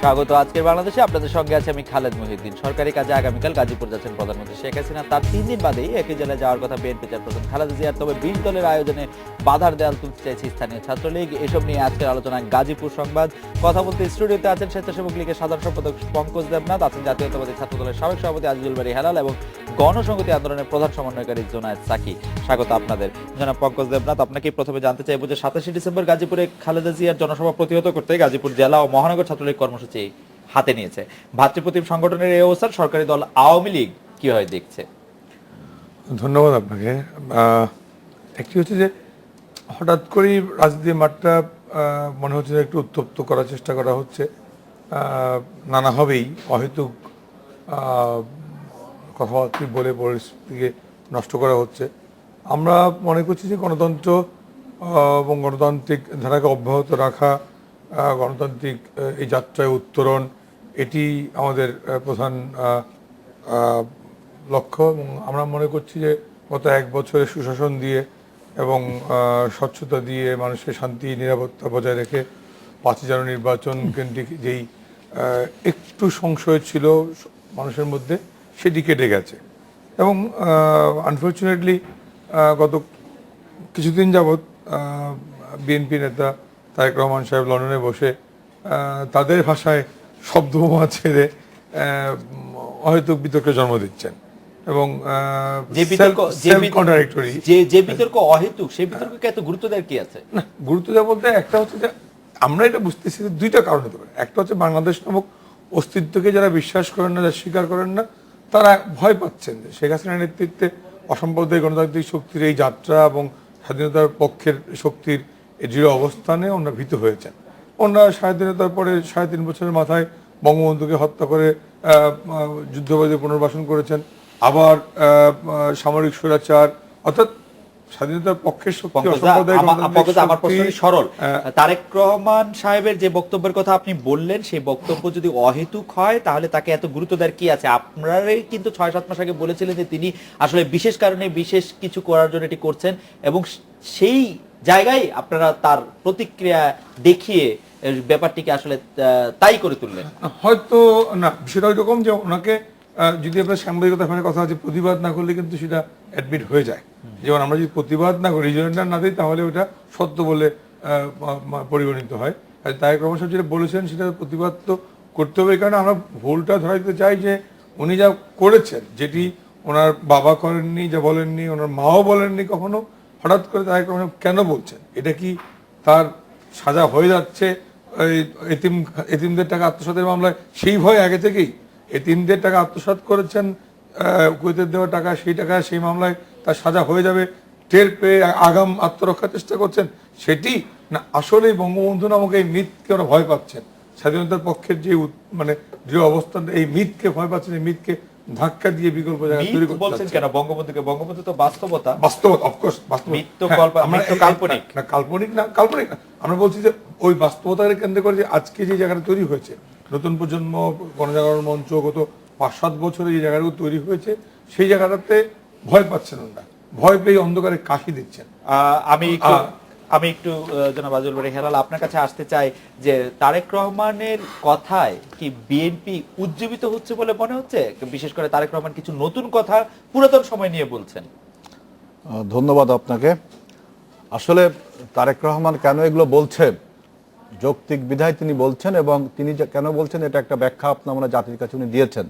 স্বাগত আজকের বাংলাদেশে। আপনাদের সঙ্গে আছে আমি খালেদ মহিউদ্দিন। সরকারি কাজে আগামীকাল গাজীপুর যাচ্ছেন প্রধানমন্ত্রী শেখ হাসিনা। তার 3 দিন বাদেই একই জেলায় যাওয়ার কথা বিএনপি চেয়ারপারসন খালেদা জিয়ার। তবে 20 দলের আয়োজনে বাধার দেয়াল তুলতে চাইছে স্থানীয় ছাত্রলীগ। এসব নিয়ে আজকের আলোচনায় গাজীপুর সংবাদ। কথা বলতে স্টুডিওতে আছেন স্বেচ্ছাসেবক লীগের সাধারণ সম্পাদক পঙ্কজ দেবনাথ, আছেন জাতীয়তাবাদী ছাত্র দলের সাবেক সভাপতি আজিজুল বারী হেলাল এবং গণসংহতি আন্দোলনের প্রধান সমন্বয়কারী জোনায়েদ সাকি। স্বাগত আপনাদের। জনাব পঙ্কজ দেবনাথ, আপনাকে প্রথমে জানতে চাইব যে 27 ডিসেম্বর গাজীপুরে খালেদা জিয়ার জনসভা প্রতিহত করতে গাজীপুর জেলা ও মহানগর ছাত্রলীগ কর্মসূচি হাতে নিয়েছে। ভাতৃপ্রতিম সংগঠনের এই অবস্থান সরকারি দল আওয়ামী লীগ কিভাবে দেখছে? ধন্যবাদ আপনাকে। একটি হচ্ছে যে হঠাৎ করেই রাজনীতির মাঠটা মনে হচ্ছে যে একটু উত্তপ্ত করার চেষ্টা করা হচ্ছে, নানাভাবেই অহেতুক কথাবার্তা বলে পরিস্থিতিকে নষ্ট করা হচ্ছে। আমরা মনে করছি যে গণতন্ত্র এবং গণতান্ত্রিক ধারাকে অব্যাহত রাখা, গণতান্ত্রিক এই যাত্রায় উত্তরণ, এটি আমাদের প্রধান লক্ষ্য। এবং আমরা মনে করছি যে গত 1 বছরে সুশাসন দিয়ে এবং স্বচ্ছতা দিয়ে মানুষের শান্তি নিরাপত্তা বজায় রেখে 5 জানুয়ারি নির্বাচন কেন্দ্রিক যেই একটু সংশয় ছিল মানুষের মধ্যে, সেটি কেটে গেছে। এবং আনফর্চুনেটলি গত কিছুদিন যাবৎ বিএনপি নেতা তারেক রহমান সাহেব লন্ডনে বসে তাদের ভাষায় শব্দবোমা ছেড়ে অহেতুক বিতর্কের জন্ম দিচ্ছেন এবং যে বিতর্ক অহেতুক, সেই বিতর্ককে এত গুরুত্ব দেওয়ার কি আছে? না, গুরুত্ব দেওয়া বলতে একটা হচ্ছে যে আমরা এটা বুঝতেছি যে 2টা কারণ হতে পারে। একটা হচ্ছে বাংলাদেশ নামক অস্তিত্বকে যারা বিশ্বাস করেন না, যারা স্বীকার করেন না, তারা ভয় পাচ্ছেন যে শেখ হাসিনার নেতৃত্বে অসাম্প্রদায়িক গণতান্ত্রিক শক্তির এই যাত্রা এবং স্বাধীনতার পক্ষের শক্তির এই দৃঢ় অবস্থানে ওনারা ভীত হয়েছেন। ওনারা স্বাধীনতার পরে 3.5 বছরের মাথায় বঙ্গবন্ধুকে হত্যা করে যুদ্ধবাদী পুনর্বাসন করেছেন, আবার সামরিক স্বৈরাচার, অর্থাৎ স্বাধীনতার পক্ষের শক্তি। আমার প্রশ্ন সরল। তারেক রহমান সাহেবের যে বক্তব্যের কথা আপনি বললেন, সেই বক্তব্য যদি অহেতুক হয় তাহলে তাকে এত গুরুত্ব দেওয়ার কি আছে? আপনারাই কিন্তু 6-7 মাস আগে বলেছিলেন যে তিনি আসলে বিশেষ কারণে বিশেষ কিছু করার জন্য এটি করছেন, এবং সেই জায়গায় আপনারা তার প্রতিক্রিয়া দেখিয়ে ব্যাপারটিকে আসলে তাই করে তুললেন। হয়তো না, সেটা ওইরকম যে ওনাকে যদি আপনার সাংবাদিকতার কথা আছে, প্রতিবাদ না করলে কিন্তু সেটা অ্যাডমিট হয়ে যায়। যেমন আমরা যদি প্রতিবাদ না করি, রিজয়েন্ডার না দিই, তাহলে ওটা সত্য বলে পরিগণিত হয়। আর তারেক রহমান সাহেব যেটা বলেছেন সেটা প্রতিবাদ তো করতে হবে। এই কারণে আমরা ভুলটা ধরা দিতে চাই যে উনি যা করেছেন, যেটি ওনার বাবা করেননি, যা বলেননি, ওনার মাও বলেননি কখনো, হঠাৎ করে তারেক রহমান কেন বলছেন? এটা কি তার সাজা হয়ে যাচ্ছে এতিমদের টাকা আত্মসাতের মামলায়? সেই ভয় আগে থেকেই এতিমদের টাকা আত্মসাৎ করেছেন, কুয়েতের দেওয়া টাকা, সেই টাকা সেই মামলায় তার সাজা হয়ে যাবে টের পেয়ে আগাম আত্মরক্ষার চেষ্টা করছেন, সেটি না আসলেই বঙ্গবন্ধু নামক এই মিথকে ওরা ভয় পাচ্ছেন? স্বাধীনতার পক্ষের যে মানে দৃঢ় অবস্থান, এই মিথকে ভয় পাচ্ছেন, এই মিথকে ধাক্কা দিয়ে বিকল্প জায়গা তৈরি করতে বলছেন কেন? বঙ্গবন্ধু তো বাস্তবতা, অফকোর্স বাস্তবতা, কাল্পনিক না। আমরা বলছি যে ওই বাস্তবতাকে কেন্দ্র করে যে আজকে যে জায়গাটা তৈরি হয়েছে, নতুন প্রজন্ম গণজাগরণ মঞ্চ গত 5-7 বছরে যে জায়গাগুলো তৈরি হয়েছে, সেই জায়গাটাতে ভয় পাচ্ছেন ওনারা, ভয় পেয়ে অন্ধকারে কাশি দিচ্ছেন। আমি একটু জনাব আজিজুল বারী হেলাল আপনার কাছে আসতে চাই যে তারেক রহমানের কথায় কি বিএনপি উজ্জীবিত হচ্ছে বলে মনে হচ্ছে? বিশেষ করে তারেক রহমান কিছু নতুন কথা পুরাতন সময় নিয়ে বলছেন। ধন্যবাদ আপনাকে। আসলে তারেক রহমান কেন এগুলো বলছেন, যৌক্তিক বিধায় তিনি বলছেন, এবং তিনি কেন বলছেন এটা একটা ব্যাখ্যা আমরা জাতির কাছে উনি দিয়েছেন।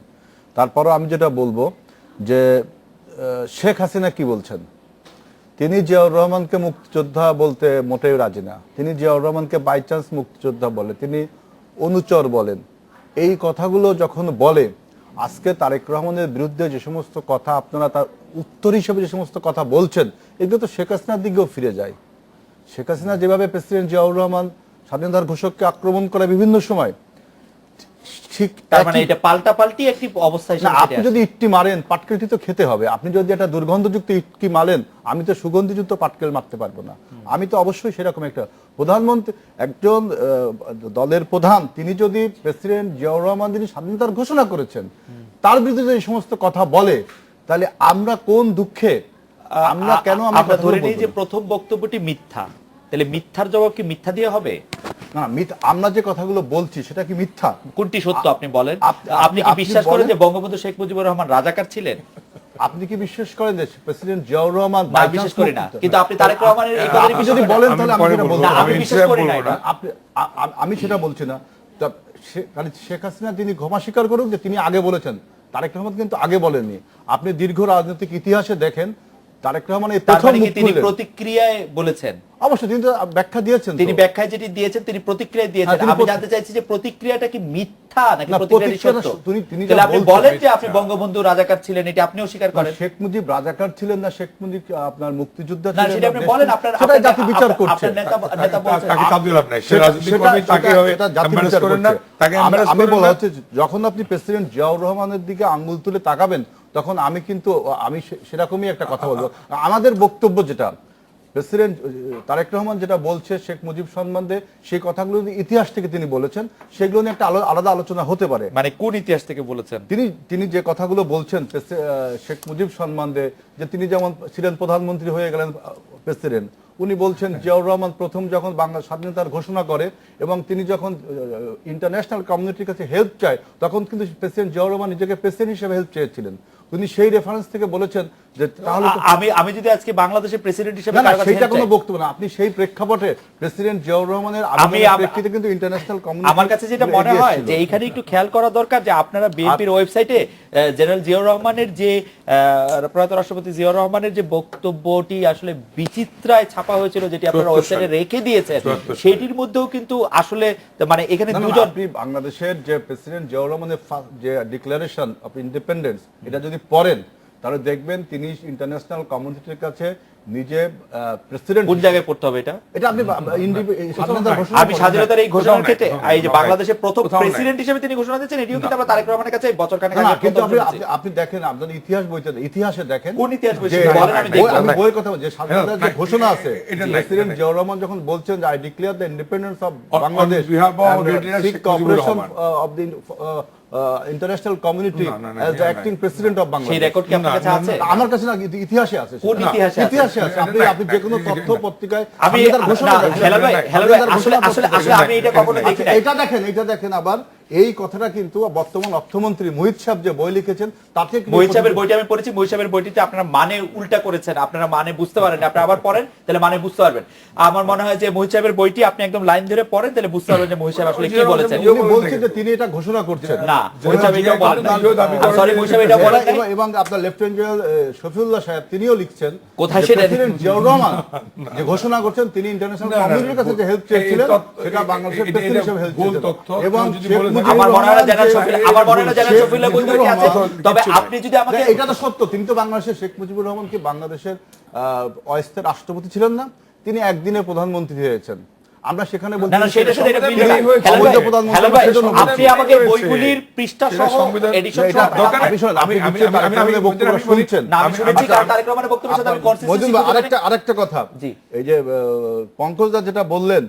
তারপরও আমি যেটা বলবো যে শেখ হাসিনা কি বলছেন, তিনি জিয়াউর রহমানকে মুক্তিযোদ্ধা বলতে মোটেই রাজি না। তিনি জিয়াউর রহমানকে বাই চান্স মুক্তিযোদ্ধা বলে, তিনি অনুচর বলেন। এই কথাগুলো যখন বলে, আজকে তারেক রহমানের বিরুদ্ধে যে সমস্ত কথা আপনারা তার উত্তর হিসেবে যে সমস্ত কথা বলছেন, এগুলো তো শেখ হাসিনার দিকেও ফিরে যায়। শেখ হাসিনা যেভাবে প্রেসিডেন্ট জিয়াউর রহমান স্বাধীনতার ঘোষককে আক্রমণ করে বিভিন্ন সময়, ঠিক তার মানে এটা পাল্টাপাল্টি একটি অবস্থা হিসেবে আপনি যদি ইট্টি মারেন, পাটকেলটি তো খেতে হবে। আপনি যদি একটা দুর্গন্ধযুক্ত ইটকি মারেন, আমি তো সুগন্ধিযুক্ত পাটকেল মারতে পারবো না। আমি তো অবশ্যই সেরকম একটা প্রধানমন্ত্রী, একজন দলের প্রধান, তিনি যদি প্রেসিডেন্ট জিয়াউর রহমান যিনি স্বাধীনতার ঘোষণা করেছেন, তার বিরুদ্ধে এই সমস্ত কথা বলে, তাহলে আমরা কোন দুঃখে, আমরা কেন আমরা ধরে নিই যে প্রথম বক্তব্যটি মিথ্যা, তাহলে মিথ্যার জবাব কি মিথ্যা দিয়ে হবে? না আমরা যে কথাগুলো বলছি সেটা কি মিথ্যা? কোনটি সত্য আপনি বলেন? আপনি কি আপনি বিশ্বাস করেন বলেন। যে বঙ্গবন্ধু শেখ মুজিবুর রহমান রাজাকার ছিলেন? আপনি কি বিশ্বাস করেন যে প্রেসিডেন্ট জিয়াউর রহমান না, বিশ্বাস করি না, কিন্তু আপনি তারেক রহমানের এই কথাটি আপনি বিশ্বাস যদি করেন? বলেন আমি তাহলে আমি পরে সেটা বলবো। বলবো। না, আমি বিশ্বাস করি না এটা। আমি সেটা বলছি না। তা কারণ শেখ হাসিনা তিনি ক্ষমা স্বীকার করুন যে তিনি আগে বলেছেন, তারেক রহমান কিন্তু আগে বলেননি। আপনি দীর্ঘ রাজনৈতিক ইতিহাসে দেখেন তারেক রহমান এই তার প্রথম মানে কি মুখ তিনি খুললেন। প্রতিক্রিয়ায় বলেছেন? অবশ্যই তিনি তো ব্যাখ্যা দিয়েছেন। তিনি ব্যাখ্যায় যেটি দিয়েছেন, তিনি প্রতিক্রিয়া দিয়েছেন। হ্যাঁ, তিনি আমি জানতে চাইছি যে প্রতিক্রিয়াটা কি মিথ্যা নাকি না, প্রতিক্রিয়াটি প্রতিক্রিয়াটা সত্য? তিনি যা তাহলে আপনি বলছেন বলেন যে মিথ্যা। আপনি বঙ্গবন্ধু রাজাকার ছিলেন, এটা আপনিও স্বীকার করেন? শেখ মুজিব রাজাকার ছিলেন না, শেখ মুজিব আপনার মুক্তিযোদ্ধা না, ছিলেন সেটা না, আপনি দেশ বলেন। ছিল। আপনার সেটাই জাতি বিচার করছে। আপনার নেতা বলছেন। তাকে চাপ দিয়ে লাভ নাই। সে সেটা- রাজনীতি সেটা- কর্মী, তাকে সেটা- এভাবে সেটা জাতি embarrass বিচার করেন না, করছে। তাকে embarrass আমি করেন বলা না। হচ্ছে যখন আপনি প্রেসিডেন্ট জিয়াউর রহমানের দিকে আঙ্গুল তুলে তাকাবেন তখন আমি কিন্তু সেরকমই একটা কথা বলবো। আমাদের বক্তব্য যেটা প্রেসিডেন্ট তারেক রহমান যেটা বলছে শেখ মুজিব সম্বন্ধে, সেই কথাগুলো যদি ইতিহাস থেকে তিনি বলেছেন সেগুলো নিয়ে একটা আলাদা আলোচনা হতে পারে। মানে কোন ইতিহাস থেকে বলেছেন? তিনি যে কথাগুলো বলছেন শেখ মুজিব সম্বন্ধে, যে তিনি যেমন ছিলেন প্রধানমন্ত্রী হয়ে গেলেন প্রেসিডেন্ট, উনি বলছেন জিয়াউর রহমান প্রথম যখন বাংলা স্বাধীনতার ঘোষণা করে এবং তিনি যখন ইন্টারন্যাশনাল কমিউনিটির কাছে হেল্প চায় তখন কিন্তু প্রেসিডেন্ট জিয়াউর রহমান নিজেকে প্রেসিডেন্ট হিসেবে হেল্প চেয়েছিলেন। তিনি সেই রেফারেন্স থেকে বলেছেন যে তাহলে আমি যদি আজকে বাংলাদেশের প্রেসিডেন্ট হিসেবে না, কারো কাছে সেটা help কোনো চাই, বক্তব্য না। আপনি সেই প্রেক্ষাপটে প্রেসিডেন্ট জিয়াউর রহমানের আমি আবেদনের প্রেক্ষিতে কিন্তু ইন্টারন্যাশনাল কমিউনিটি আমার কাছে যেটা মনে হয় যে এইখানে একটু খেয়াল করা দরকার যে আপনারা বিএনপির ওয়েবসাইটে জেনারেল জিয়াউর রহমানের যে প্রয়াত রাষ্ট্রপতি জিয়াউর রহমানের যে বক্তব্যটি আসলে বিচিত্রায় ছাপা হয়েছিল, যেটি আপনারা ওয়েবসাইটে রেখে দিয়েছেন, সেটির মধ্যেও কিন্তু আসলে মানে এখানে দুজন আপনি বাংলাদেশের যে প্রেসিডেন্ট জিয়াউর রহমানের যে ডিক্লারেশন অফ ইন্ডিপেন্ডেন্স এটা যদি পড়েন তাহলে দেখবেন তিনি ইন্টারন্যাশনাল কমিউনিটির কাছে নিজে প্রেসিডেন্ট কোন জায়গায় পড়তে হবে এটা? এটা আপনি স্বাধীনতার ঘোষণা আমি স্বাধীনতার এই ঘোষণার কোথাও ক্ষেত্রে নাই, এই যে কোথাও বাংলাদেশের প্রথম কোথাও নাই। প্রেসিডেন্ট হিসেবে তিনি ঘোষণা দিয়েছেন, এটিও কিন্তু আমরা তারেক রহমানের কাছে বছর খানেক না, আগে কিন্তু প্রথম শুনেছি। আপনি দেখেন আপনার ইতিহাস বইতে ইতিহাসে দেখেন কোন ইতিহাস বই? যে বলেন, আমি দেখবো। আমি বইয়ের কথা বলছি, যে স্বাধীনতার যে নাই, ঘোষণা আছে এটা নাই, প্রেসিডেন্ট এটা নাই। জিয়াউর রহমান যখন বলছেন যে I declare the independence of On Bangladesh behalf of and Brigadier seek Sheikh Mujibur cooperation Rahman. of the international community না, না, as এটা the নাই। acting president of সেই Bangladesh. রেকর্ড কি আপনার কাছে না, আছে? আমার কাছে না, ইতিহাসে আছে কোন সেটা। ইতিহাসে আছে? ইতিহাসে আছে। আপনি এটা নাই, আপনি যে কোনো এটা তথ্য নাই। পত্রিকায় আমি স্বাধীনতার ঘোষণা না, দেখেন। হেলাল ভাই, স্বাধীনতার ঘোষণা আসলে পত্রিকায় আমি এটা কখনো দেখি আচ্ছা, নাই। এটা দেখেন আবার এই কথাটা কিন্তু বর্তমান অর্থমন্ত্রী মোহিত সাহেব যে বই লিখেছেন তাতে কিন্তু মহিত সাহেবের বইটি আমি পড়েছি। মহিত সাহেবের বইটিতে আপনারা মানে উল্টা করেছেন, আপনারা মানে বুঝতে পারেন না। আপনারা আবার পড়েন, তাহলে মানে বুঝতে পারবেন। আমার মনে হয় যে মহিত সাহেবের বইটি আপনি একদম লাইন ধরে পড়েন, তাহলে বুঝতে পারবেন যে মহিত সাহেব আসলে কি বলেছেন। উনি বলছেন যে তিনি এটা ঘোষণা করছেন না, মহিত সাহেব এটাও বলেন না। সরি, মহিত সাহেব এটাও বলেন নাই। এবং আপনার লেফটেন্যান্ট জেনারেল শফিউল্লাহ সাহেব তিনিও লিখছেন কোথায় যে সেটা? প্রেসিডেন্ট জিয়াউর রহমান যে ঘোষণা করছেন তিনি ইন্টারন্যাশনাল কমিউনিটির কাছে যে হেল্প চেয়েছিলেন সেটা বাংলাদেশের প্রেসিডেন্ট হিসেবে হেল্প চেয়েছেন। এবং শেখ মুজিবুর আমার মনে হয় না জেনারেল রহমান শফিউল্লাহ, যে- আমার মনে হয় না জেনারেল শেখ শফিউল্লাহ বই মুজিবুর তৈরি আছে। রহমান- তবে আপনি যদি আমাকে এটা তো সত্য, তিনি তো বাংলাদেশের শেখ মুজিবুর রহমানকে বাংলাদেশের অস্থায়ী রাষ্ট্রপতি ছিলেন না, তিনি একদিনের প্রধানমন্ত্রী হয়েছেন। আমরা সেখানে বলছি না, না, সেটার সাথে এটা মিলে না। সংবিধান হয়েছে। হেলাল ভাই, প্রধানমন্ত্রী হেলাল ভাই, সেজন্য আপনি বলছি। আমাকে হয়েছে। বইগুলির পৃষ্ঠা সেটা সহ সংবিধান- এডিশন এটা সহ দরকার আপনি- আপনি শুনুন, আপনি আমি- নিশ্চয়ই তারেক আমি- রহমানের আমি- বক্তব্য আমি- শুনছেন। না, আমি শুনেছি আচ্ছা, কারণ তারেক রহমানের বক্তব্যের সাথে আমি consistency মজুমদার, বুঝতে আরেকটা কথা, জি। এই যে পঙ্কজদা যেটা বললেন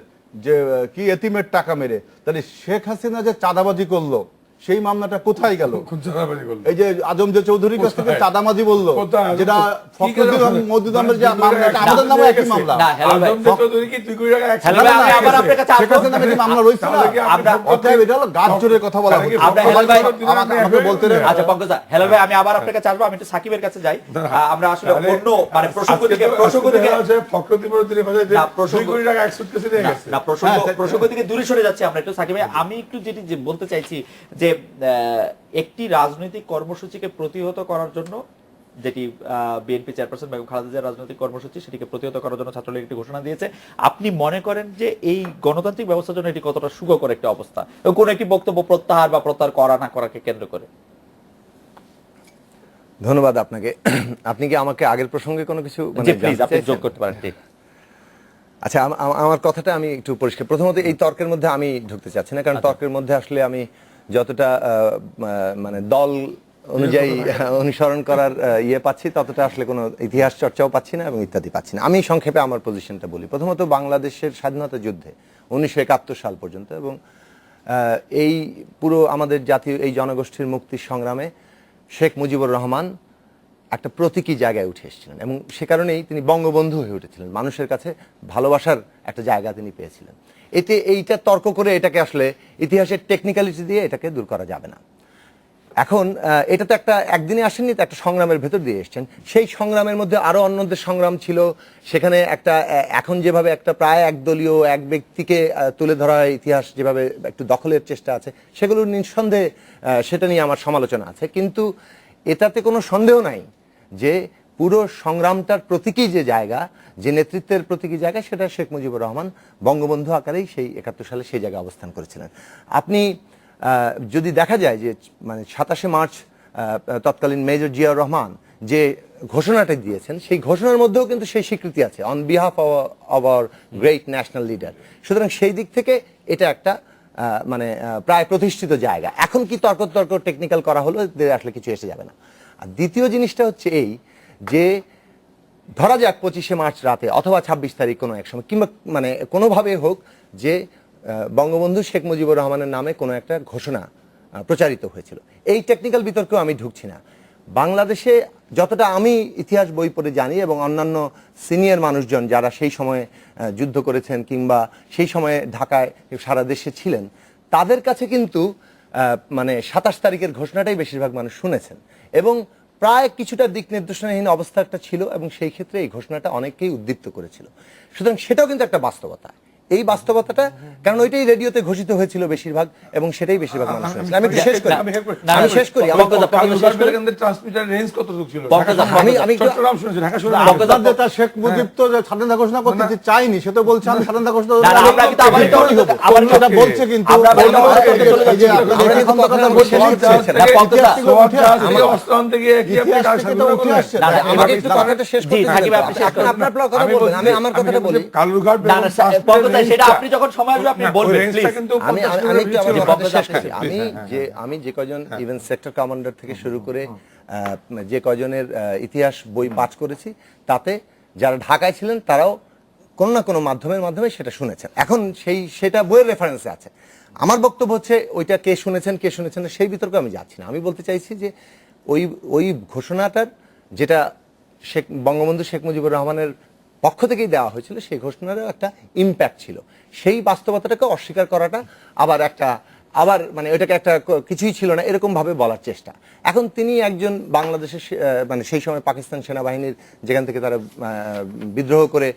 যে কি এতিমের টাকা মেরে, তাহলে শেখ হাসিনা যে চাঁদাবাজি করলো সেই মামলাটা কোথায় গেল? খুব চাঁদাবাজি করলো। এই যে আজম যে চৌধুরীর কাছ থেকে কোথায়? চাঁদাবাজি বললো, কোথায়? যেটা কি ফখরুদ্দিন করে? মওদুদ আহমেদ যে মানে মামলা, এটা আমাদের নামে একই মামলা। না, হেলাল ভাই, আজম চৌধুরী কি 2 কোটি টাকা হেলাল ভাই, আমি আবার আপনার কাছে শেখ আসবো। হাসিনার নামে কি মামলা রয়েছে না? তাহলে কি আপনি আমরা- অতএব এটা হলো গাছ জোরের কথা বলা হচ্ছে। আমরা হেলাল ভাই, আমাকে বলতে দেন। আচ্ছা পঙ্কজদা, হেলাল ভাই, আমি আবার আপনার কাছে আসবো। আমি একটু সাকিবের কাছে যাই। আমরা আসলে তাহলে অন্য মানে প্রসঙ্গ আজকে থেকে তো- প্রসঙ্গ আজকে থেকে দেখা যাচ্ছে ফখরুদ্দিন বড়ুদ্দিনের ভাষায় যে না, প্রসঙ্গ- 2 কোটি টাকা এক সুটকেসে নিয়ে গেছে। না, হ্যাঁ, প্রসঙ্গ থেকে দূরে সরে যাচ্ছে আমরা একটু। সাকিব ভাই, আমি একটু যেটি যে বলতে চাইছি যে একটি রাজনৈতিক কর্মসূচিকে প্রতিহত করার জন্য, যেটি বিএনপি চেয়ারপারসন বেগম খালেদা জিয়ার রাজনৈতিক কর্মসূচি, সেটিকে প্রতিহত করার জন্য ছাত্রলীগ একটি ঘোষণা দিয়েছে। আপনি মনে করেন যে এই গণতান্ত্রিক ব্যবস্থার জন্য এটি কতটা সুখকর একটা অবস্থা, কোন একটি বক্তব্য প্রত্যাহার বা প্রত্যাহার করা না করাকে কেন্দ্র করে? ধন্যবাদ আপনাকে। আপনি কি আমাকে আগের প্রসঙ্গে কোনো কিছু জি, প্লিজ জানতে আপনি চাইছেন? যোগ করতে পারেন। ঠিক। আচ্ছা, আমার কথাটা আমি একটু পরিষ্কার। প্রথমত এই তর্কের মধ্যে আমি ঢুকতে চাচ্ছি না, কারণ তর্কের মধ্যে আসলে আমি যতটা মানে দল অনুযায়ী অনুসরণ করার ইয়ে পাচ্ছি, ততটা আসলে কোনো ইতিহাস চর্চাও পাচ্ছি না এবং ইত্যাদি পাচ্ছি না। আমি সংক্ষেপে আমার পজিশনটা বলি। প্রথমত বাংলাদেশের স্বাধীনতা যুদ্ধে 1971 সাল পর্যন্ত এবং এই পুরো আমাদের জাতীয় এই জনগোষ্ঠীর মুক্তির সংগ্রামে শেখ মুজিবুর রহমান একটা প্রতীকী জায়গায় উঠে এসেছিলেন এবং সে কারণেই তিনি বঙ্গবন্ধু হয়ে উঠেছিলেন। মানুষের কাছে ভালোবাসার একটা জায়গা তিনি পেয়েছিলেন। এইটা তর্ক করে এটাকে আসলে ইতিহাসের টেকনিক্যালিটি দিয়ে এটাকে দূর করা যাবে না। এখন এটা তো একটা একদিনে আসেননি, তো একটা সংগ্রামের ভেতর দিয়ে এসছেন। সেই সংগ্রামের মধ্যে আরো অন্যদের সংগ্রাম ছিল। সেখানে একটা এখন যেভাবে একটা প্রায় একদলীয় এক ব্যক্তিকে তুলে ধরা হয়, ইতিহাস যেভাবে একটু দখলের চেষ্টা আছে, সেগুলো নিঃসন্দেহে সেটা নিয়ে আমার সমালোচনা আছে। কিন্তু এটাতে কোনো সন্দেহ নাই যে পুরো সংগ্রামটার প্রতীকী যে জায়গা, যে নেতৃত্বের প্রতীকী জায়গা, সেটা শেখ মুজিবুর রহমান বঙ্গবন্ধু আকারেই সেই 71 সালে সেই জায়গায় অবস্থান করেছিলেন। আপনি যদি দেখা যায় যে মানে 27শে মার্চ তৎকালীন মেজর জিয়াউর রহমান যে ঘোষণাটা দিয়েছেন, সেই ঘোষণার মধ্যেও কিন্তু সেই স্বীকৃতি আছে, on behalf of our great national leader. সুতরাং সেই দিক থেকে এটা একটা মানে প্রায় প্রতিষ্ঠিত জায়গা। এখন কি তর্ক টেকনিক্যাল করা হলো, আসলে কিছু এসে যাবে না। আর দ্বিতীয় জিনিসটা হচ্ছে এই যে ধরা যাক 25শে মার্চ রাতে অথবা 26 তারিখ কোনো এক সময়, কিংবা মানে কোনোভাবে হোক, যে বঙ্গবন্ধু শেখ মুজিবুর রহমানের নামে কোনো একটা ঘোষণা প্রচারিত হয়েছিল। এই টেকনিক্যাল বিতর্কেও আমি ঢুকছি না। বাংলাদেশে যতটা আমি ইতিহাস বই পড়ে জানি এবং অন্যান্য সিনিয়র মানুষজন যারা সেই সময়ে যুদ্ধ করেছেন কিংবা সেই সময়ে ঢাকায় সারা দেশে ছিলেন, তাদের কাছে কিন্তু মানে 27 তারিখের ঘোষণাটাই বেশিরভাগ মানুষ শুনেছেন এবং প্রায় কিছুটা দিক নির্দেশনাহীন অবস্থা একটা ছিল এবং সেই ক্ষেত্রে এই ঘোষণাটা অনেককেই উদ্দীপ্ত করেছিল। সুতরাং সেটাও কিন্তু একটা বাস্তবতা। এই বাস্তবতাটা, কারণ ওইটাই রেডিওতে ঘোষিত হয়েছিল বেশিরভাগ এবং সেটাই বেশিরভাগ মানুষ শুনেছিল। আমি শেষ করি ট্রান্সমিটার রেঞ্জ কতটুকু ছিল? আমি চট্টগ্রাম শুনেছি, ঢাকা শুনেছি। আপনাদের নেতা শেখ মুজিব তো যে স্বাধীনতা ঘোষণা করতে চাইনি, সে তো বলছে আমি স্বাধীনতা ঘোষণা বলছে, কিন্তু আপনি যখন সময় আসবে আপনি বলবেন প্লিজ। আমি যে কজন ইভেন সেক্টর কমান্ডার থেকে শুরু করে যে কজনের ইতিহাস বই পাঠ করেছি, তাতে যারা ঢাকায় ছিলেন তারাও কোনো না কোনো মাধ্যমে সেটা শুনেছেন। এখন সেটা বইয়ের রেফারেন্সে আছে। আমার বক্তব্য হচ্ছে ওইটা কে শুনেছেন না সেই বিতর্কে আমি যাচ্ছি না। আমি বলতে চাইছি যে ওই ঘোষণাটার যেটা বঙ্গবন্ধু শেখ মুজিবুর রহমানের পক্ষ থেকেই দেওয়া হয়েছিল, সেই ঘোষণারও একটা ইম্প্যাক্ট ছিল। সেই বাস্তবতাটাকে অস্বীকার করাটা আবার মানে ওইটাকে একটা কিছুই ছিল না এরকম ভাবে বলার চেষ্টা। এখন তিনি একজন বাংলাদেশের মানে সেই সময় পাকিস্তান সেনাবাহিনীর যেখান থেকে তারা বিদ্রোহ করে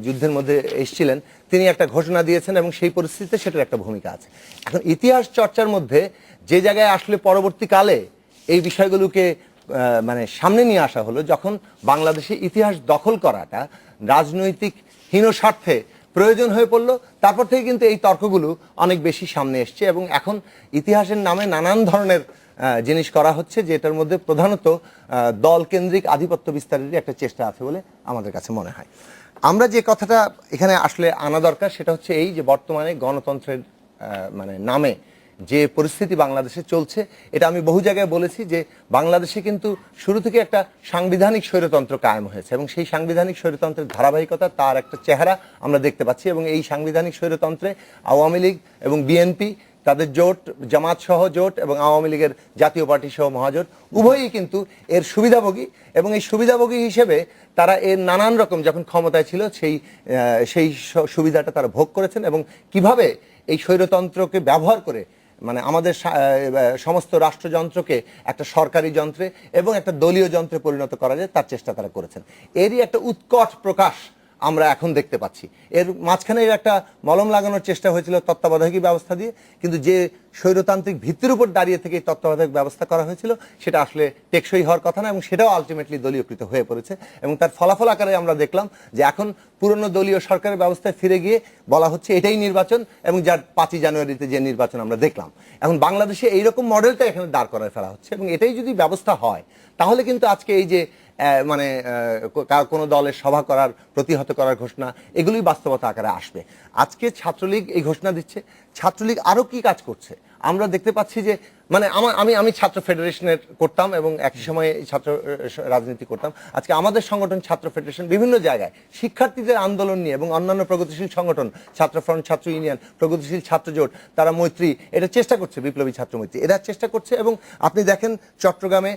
যুদ্ধের মধ্যে এসেছিলেন, তিনি একটা ঘোষণা দিয়েছেন এবং সেই পরিস্থিতিতে সেটার একটা ভূমিকা আছে। এখন ইতিহাস চর্চার মধ্যে যে জায়গায় আসলে পরবর্তীকালে এই বিষয়গুলোকে মানে সামনে নিয়ে আসা হলো, যখন বাংলাদেশে ইতিহাস দখল করাটা রাজনৈতিক হীন স্বার্থে প্রয়োজন হয়ে পড়লো, তারপর থেকে কিন্তু এই তর্কগুলো অনেক বেশি সামনে এসছে এবং এখন ইতিহাসের নামে নানান ধরনের জিনিস করা হচ্ছে, যেটার মধ্যে প্রধানত দলকেন্দ্রিক আধিপত্য বিস্তারেরই একটা চেষ্টা আছে বলে আমাদের কাছে মনে হয়। আমরা যে কথাটা এখানে আসলে আনা দরকার সেটা হচ্ছে এই যে বর্তমানে গণতন্ত্রের মানে নামে যে পরিস্থিতি বাংলাদেশে চলছে, এটা আমি বহু জায়গায় বলেছি যে বাংলাদেশে কিন্তু শুরু থেকে একটা সাংবিধানিক স্বৈরতন্ত্র কায়েম হয়েছে এবং সেই সাংবিধানিক স্বৈরতন্ত্রের ধারাবাহিকতা, তার একটা চেহারা আমরা দেখতে পাচ্ছি। এবং এই সাংবিধানিক স্বৈরতন্ত্রে আওয়ামী লীগ এবং বিএনপি তাদের জোট, জামাত সহ জোট এবং আওয়ামী লীগের জাতীয় পার্টি সহ মহাজোট উভয়ই কিন্তু এর সুবিধাভোগী এবং এই সুবিধাভোগী হিসেবে তারা এর নানান রকম যখন ক্ষমতায় ছিল সেই সুবিধাটা তারা ভোগ করেছেন এবং কিভাবে এই স্বৈরতন্ত্রকে ব্যবহার করে মানে আমাদের সমস্ত রাষ্ট্রযন্ত্রকে একটা সরকারি যন্ত্রে এবং একটা দলীয় যন্ত্রে পরিণত করা যায় তার চেষ্টা তারা করেছেন। এরই একটা উৎকট প্রকাশ আমরা এখন দেখতে পাচ্ছি। এর মাঝখানে একটা মলম লাগানোর চেষ্টা হয়েছিল তত্ত্বাবধায়ক ব্যবস্থা দিয়ে, কিন্তু যে স্বৈরতান্ত্রিক ভিত্তির উপর দাঁড়িয়ে থেকে তত্ত্বাবধায়ক ব্যবস্থা করা হয়েছিল সেটা আসলে টেকসই হওয়ার কথা না এবং সেটাও আলটিমেটলি দলীয়কৃত হয়ে পড়েছে এবং তার ফলাফল আকারে আমরা দেখলাম যে এখন পুরনো দলীয় সরকারের ব্যবস্থায় ফিরে গিয়ে বলা হচ্ছে এটাই নির্বাচন এবং যার 5ই জানুয়ারিতে যে নির্বাচন আমরা দেখলাম। এখন বাংলাদেশে এইরকম মডেলটা এখানে দাঁড় করায় ফেলা হচ্ছে এবং এটাই যদি ব্যবস্থা হয় তাহলে কিন্তু আজকে এই যে মানে কোনো দলের সভা করার, প্রতিহত করার ঘোষণা, এগুলোই বাস্তবতা আকারে আসবে। আজকে ছাত্রলীগ এই ঘোষণা দিচ্ছে, ছাত্রলীগ আরো কি কাজ করছে আমরা দেখতে পাচ্ছি যে মানে আমি ছাত্র ফেডারেশনের করতাম এবং একই সময়ে ছাত্র রাজনীতি করতাম। আজকে আমাদের সংগঠন ছাত্র ফেডারেশন বিভিন্ন জায়গায় শিক্ষার্থীদের আন্দোলন নিয়ে এবং অন্যান্য প্রগতিশীল সংগঠন, ছাত্র ফ্রন্ট, ছাত্র ইউনিয়ন, প্রগতিশীল ছাত্র জোট, তারা মৈত্রী, এটা চেষ্টা করছে, বিপ্লবী ছাত্র মৈত্রী এরা চেষ্টা করছে। এবং আপনি দেখেন চট্টগ্রামে